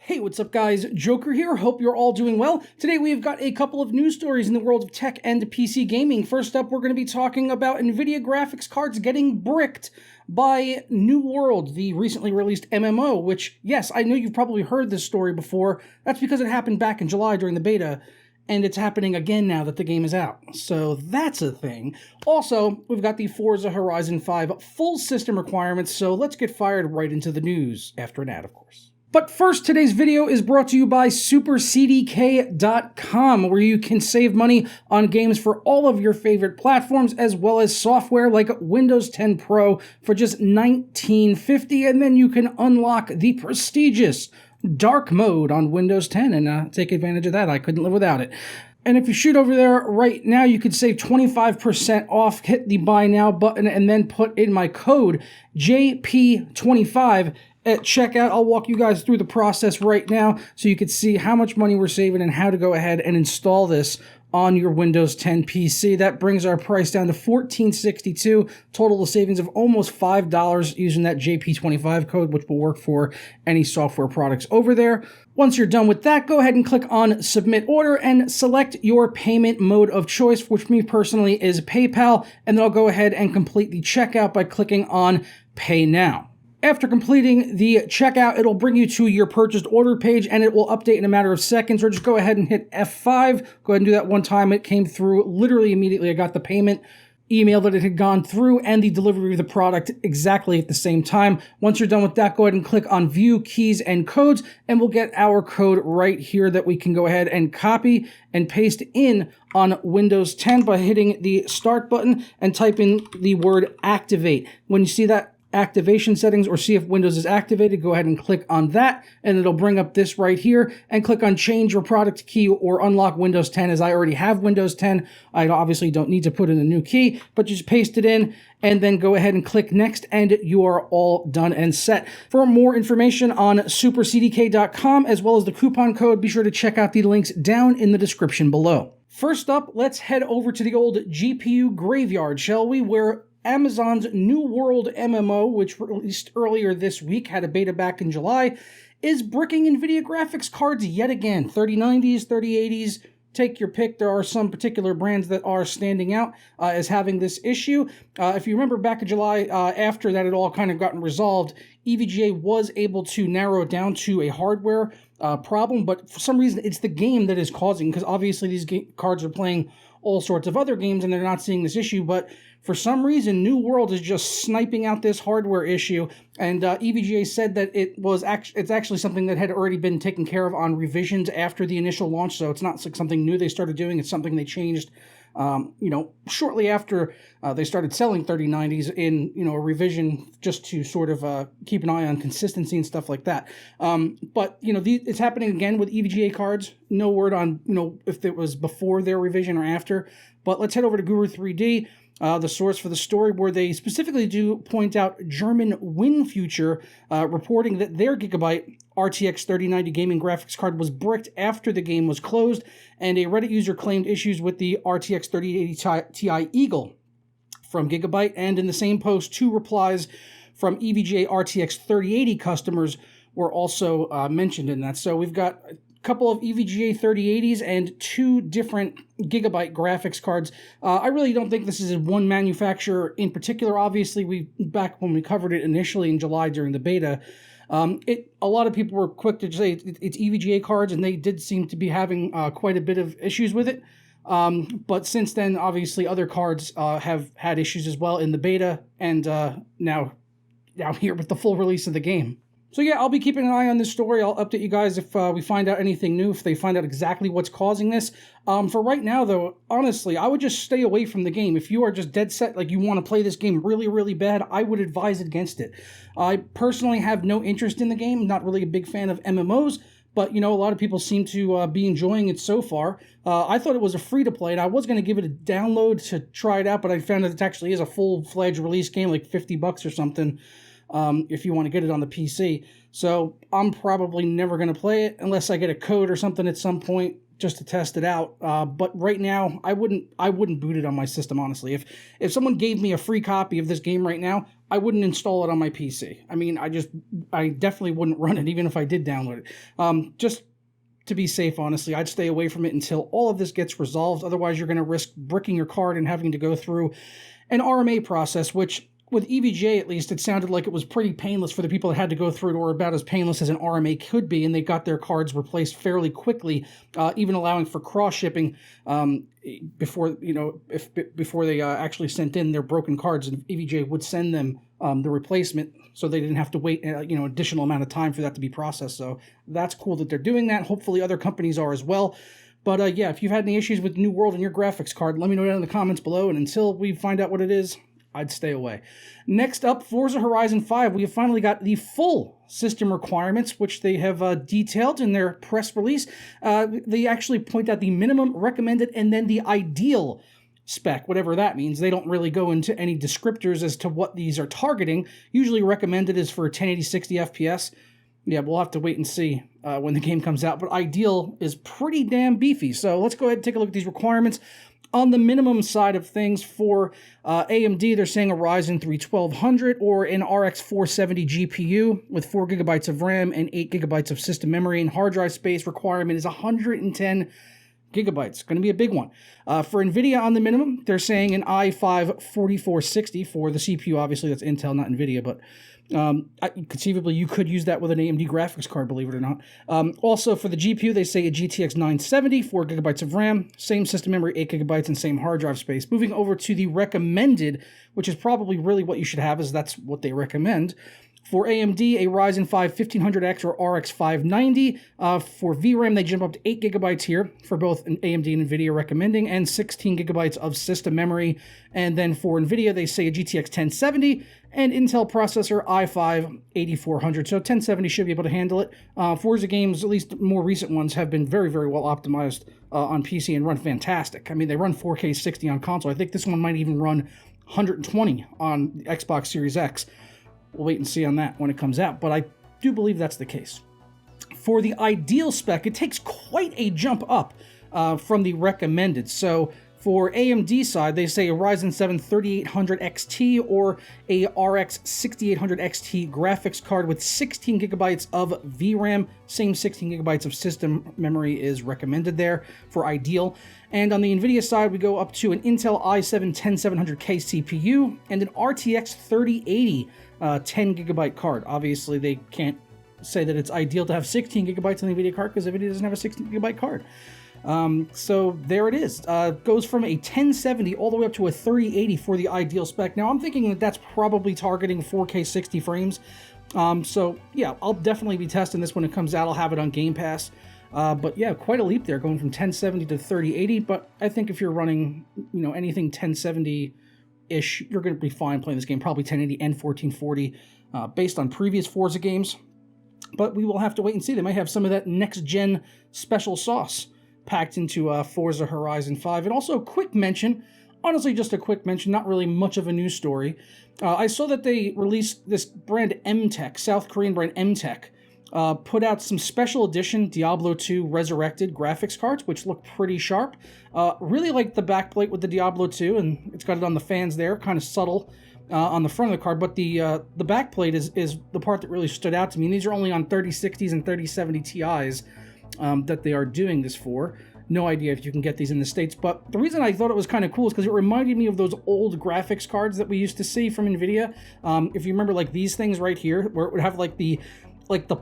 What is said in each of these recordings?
Hey, what's up guys? Joker here. Hope you're all doing well. Today we've got a couple of news stories in the world of tech and PC gaming. First up, we're going to be talking about NVIDIA graphics cards getting bricked by New World, the recently released MMO, which, yes, I know you've probably heard this story before. That's because it happened back in July during the beta, and it's happening again now that the game is out. So that's a thing. Also, we've got the Forza Horizon 5 full system requirements, so let's get fired right into the news after an ad, of course. But first, today's video is brought to you by SuperCDK.com, where you can save money on games for all of your favorite platforms, as well as software like Windows 10 Pro for just $19.50, and then you can unlock the prestigious dark mode on Windows 10 and take advantage of that. I couldn't live without it. And if you shoot over there right now, you could save 25% off. Hit the buy now button and then put in my code JP25 at checkout. I'll walk you guys through the process right now so you can see how much money we're saving and how to go ahead and install this on your Windows 10 PC. That brings our price down to $14.62, total savings of almost $5 using that JP25 code, which will work for any software products over there. Once you're done with that, go ahead and click on Submit Order and select your payment mode of choice, which me personally is PayPal, and then I'll go ahead and complete the checkout by clicking on Pay Now. After completing the checkout, it'll bring you to your purchased order page, and it will update in a matter of seconds, or just go ahead and hit F5. Go ahead and do that one time. It came through literally immediately. I got the payment email that it had gone through and the delivery of the product exactly at the same time. Once you're done with that, go ahead and click on View Keys and Codes, and we'll get our code right here that we can go ahead and copy and paste in on Windows 10 by hitting the Start button and type in the word Activate. When you see that activation settings or see if Windows is activated, go ahead and click on that, and it'll bring up this right here, and click on change your product key or unlock Windows 10. As I already have Windows 10, I obviously don't need to put in a new key, but just paste it in and then go ahead and click next, and you are all done and set. For more information on SuperCDK.com as well as the coupon code, be sure to check out the links down in the description below. First up, let's head over to the old GPU graveyard, shall we, where Amazon's New World MMO, which released earlier this week, had a beta back in July, is bricking NVIDIA graphics cards yet again. 3090s, 3080s, take your pick. There are some particular brands that are standing out as having this issue. If you remember back in July, after that had all kind of gotten resolved, EVGA was able to narrow it down to a hardware problem, but for some reason it's the game that is causing, because obviously these cards are playing all sorts of other games and they're not seeing this issue, but for some reason New World is just sniping out this hardware issue, and EVGA said that it's actually something that had already been taken care of on revisions after the initial launch, so it's not like something new they started doing. It's something they changed shortly after they started selling 3090s in, a revision just to sort of keep an eye on consistency and stuff like that. But, it's happening again with EVGA cards. No word on, if it was before their revision or after. But let's head over to Guru 3D, the source for the story, where they specifically do point out German WinFuture, reporting that their Gigabyte RTX 3090 gaming graphics card was bricked after the game was closed, and a Reddit user claimed issues with the RTX 3080 Ti Eagle from Gigabyte, and in the same post, 2 replies from EVGA RTX 3080 customers were also mentioned in that. So we've got a couple of EVGA 3080s and 2 different Gigabyte graphics cards. I really don't think this is one manufacturer in particular. Obviously, back when we covered it initially in July during the beta, a lot of people were quick to say it's EVGA cards, and they did seem to be having quite a bit of issues with it. But since then, obviously, other cards have had issues as well in the beta, and now here with the full release of the game. So yeah, I'll be keeping an eye on this story. I'll update you guys if we find out anything new, if they find out exactly what's causing this. For right now, though, honestly, I would just stay away from the game. If you are just dead set, like you want to play this game really, really bad, I would advise against it. I personally have no interest in the game, not really a big fan of MMOs, but, a lot of people seem to be enjoying it so far. I thought it was a free-to-play, and I was going to give it a download to try it out, but I found that it actually is a full-fledged release game, like $50 or something, if you want to get it on the PC. So I'm probably never going to play it unless I get a code or something at some point. just to test it out. But right now, I wouldn't boot it on my system, honestly. If someone gave me a free copy of this game right now, I wouldn't install it on my PC. I mean, I definitely wouldn't run it, even if I did download it. Just to be safe, honestly, I'd stay away from it until all of this gets resolved. Otherwise, you're going to risk bricking your card and having to go through an RMA process, which with EVGA, at least, it sounded like it was pretty painless for the people that had to go through it, or about as painless as an RMA could be, and they got their cards replaced fairly quickly, even allowing for cross-shipping before they actually sent in their broken cards, and EVGA would send them the replacement, so they didn't have to wait additional amount of time for that to be processed. So that's cool that they're doing that. Hopefully other companies are as well. But yeah, if you've had any issues with New World and your graphics card, let me know down in the comments below, and until we find out what it is, I'd stay away. Next up, Forza Horizon 5. We have finally got the full system requirements, which they have detailed in their press release. They actually point out the minimum, recommended, and then the ideal spec, whatever that means. They don't really go into any descriptors as to what these are targeting. Usually recommended is for 1080 60 FPS. Yeah, we'll have to wait and see when the game comes out, but ideal is pretty damn beefy. So let's go ahead and take a look at these requirements. On the minimum side of things for AMD, they're saying a Ryzen 3 1200 or an RX 470 GPU with 4 gigabytes of RAM and 8 gigabytes of system memory, and hard drive space requirement is 110 gigabytes. Going to be a big one. For NVIDIA on the minimum, they're saying an i5 4460 for the CPU. Obviously, that's Intel, not NVIDIA, but conceivably you could use that with an AMD graphics card, believe it or not. Also for the GPU, they say a GTX 970, 4 gigabytes of RAM, same system memory, 8 gigabytes, and same hard drive space. Moving over to the recommended, which is probably really what you should have, as that's what they recommend. For AMD, a Ryzen 5 1500X or RX 590. For VRAM, they jump up to 8 gigabytes here for both AMD and NVIDIA recommending, and 16 gigabytes of system memory. And then for NVIDIA, they say a GTX 1070 and Intel processor i5 8400. So 1070 should be able to handle it. Forza games, at least more recent ones, have been very, very well optimized on PC and run fantastic. I mean, they run 4K 60 on console. I think this one might even run 120 on Xbox Series X. We'll wait and see on that when it comes out, but I do believe that's the case. For the ideal spec, it takes quite a jump up from the recommended. So for AMD side, they say a Ryzen 7 3800 XT or a RX 6800 XT graphics card with 16 gigabytes of VRAM. Same 16 gigabytes of system memory is recommended there for ideal. And on the NVIDIA side, we go up to an Intel i7 10700K CPU and an RTX 3080 10 gigabyte card. Obviously, they can't say that it's ideal to have 16 gigabytes on the NVIDIA card because NVIDIA doesn't have a 16 gigabyte card. So there it is. Goes from a 1070 all the way up to a 3080 for the ideal spec. Now, I'm thinking that that's probably targeting 4K 60 frames. So yeah, I'll definitely be testing this when it comes out. I'll have it on Game Pass. But yeah, quite a leap there, going from 1070 to 3080. But I think if you're running, anything 1070-ish, you're going to be fine playing this game. Probably 1080 and 1440 based on previous Forza games. But we will have to wait and see. They might have some of that next-gen special sauce packed into Forza Horizon 5. And also a quick mention, honestly just a quick mention, not really much of a news story. I saw that they released this brand MTech, South Korean brand MTech, put out some special edition Diablo 2 Resurrected graphics cards, which look pretty sharp. Really like the backplate with the Diablo 2, and it's got it on the fans there, kind of subtle on the front of the card, but the backplate is the part that really stood out to me. And these are only on 3060s and 3070 Ti's that they are doing this for. No idea if you can get these in the States, but the reason I thought it was kind of cool is because it reminded me of those old graphics cards that we used to see from NVIDIA. If you remember, like these things right here, where it would have like the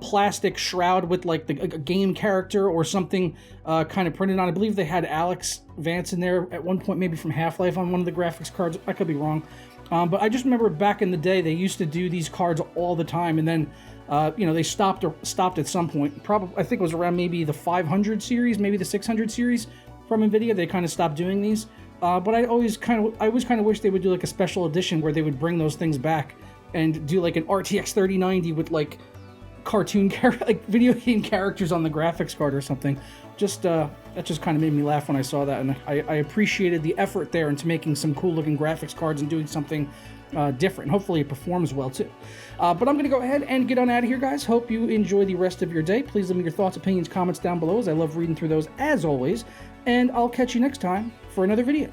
plastic shroud with like a game character or something kind of printed on. I believe they had Alex Vance in there at one point, maybe from Half-Life on one of the graphics cards. I could be wrong. But I just remember back in the day, they used to do these cards all the time, and then they stopped at some point. Probably, I think it was around maybe the 500 series, maybe the 600 series from NVIDIA. They kind of stopped doing these. But I always kind of wish they would do like a special edition where they would bring those things back and do like an RTX 3090 with like cartoon like video game characters on the graphics card or something. Just that just kind of made me laugh when I saw that, and I appreciated the effort there into making some cool looking graphics cards and doing something different. Hopefully it performs well too. But I'm going to go ahead and get on out of here, guys. Hope you enjoy the rest of your day. Please leave me your thoughts, opinions, comments down below, as I love reading through those as always. And I'll catch you next time for another video.